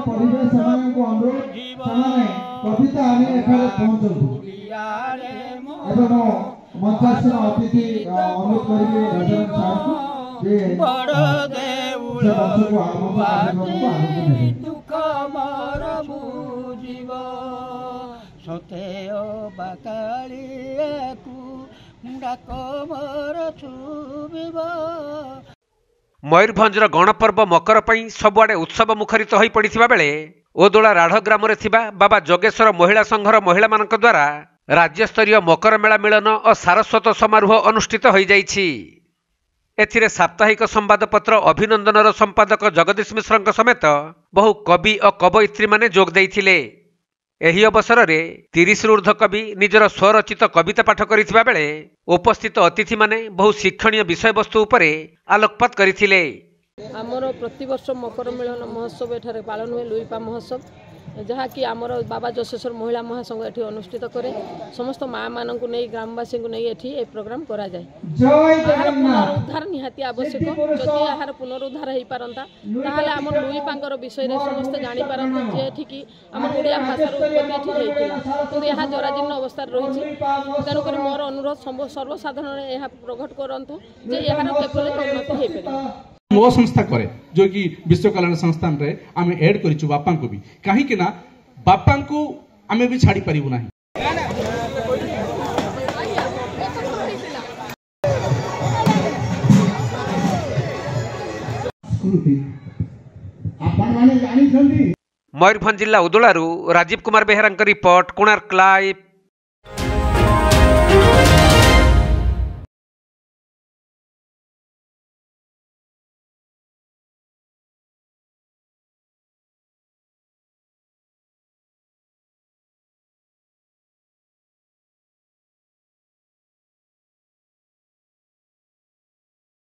परिवेश समय को अनुरोध समय कविता आने एखारे पहुंचतु एवं मंचासन अतिथि अनुरोध करिवे राजन साहब जे बड़ देउल दुख मोर बुझिब सते बाकालियाकू डाक मोर छुबिब। मयूरभंजर गणपर्व मकर पई सबुआडे उत्सव मुखरित होई पड़िथिबा बेले ओदोला राढ़ ग्राम रे थिबा बाबा जोगेश्वर महिला संघर महिला मानक द्वारा राज्यस्तरीय मकर मेला मिलन और सारस्वत समारोह अनुष्ठित होई जाइछि। एथिरे साप्ताहिक संवादपत्र अभिनंदनर संपादक जगदीश मिश्र समेत बहु कवि और कवयित्री माने जोग देइथिले। एही अवसर में 30 ऊर्ध्व कवि निजर स्वरचित कविता पाठ करिथिबा बेले उपस्थित अतिथि माने बहु शिक्षणीय विषय वस्तु उपरे आलोकपात करिथिले। आमर प्रतिवर्ष मकर मिलन महोत्सव एठारे पालन हुए लुईपा महोत्सव जहाँकि आमर बाबा जोगेश्वर महिला महासंघ एठी अनुष्ठित करे समस्त माँ मानक नहीं ग्रामवासी को नहीं एठी ए प्रोग्राम करा जाए। पुनरुद्धार निहाती आवश्यक जदि यार पुनरुद्धार हो पारंता ताहले आमर लुईपांकर विषय रे समस्त जानि पारंते जे एठी कि आमर ओडिया भाषार उत्पत्ति एठी हेतिला किंतु यहाँ जराजीर्ण अवस्था रही तेणुक मोर अनुरोध सर्वसाधारण यह प्रकट करतु जे यार केवल उन्नति हो पारे। मो संस्था करे जो कि विश्व कल्याण संस्थान रे आमे ऐड करिछु बापा को भी कहीं कि ना बापा को आमे भी छाड़ी परिबु नाही। मयूरभंज जिला उदुलारू राजीव कुमार बेहेरा रिपोर्ट कोणार्क लाइव।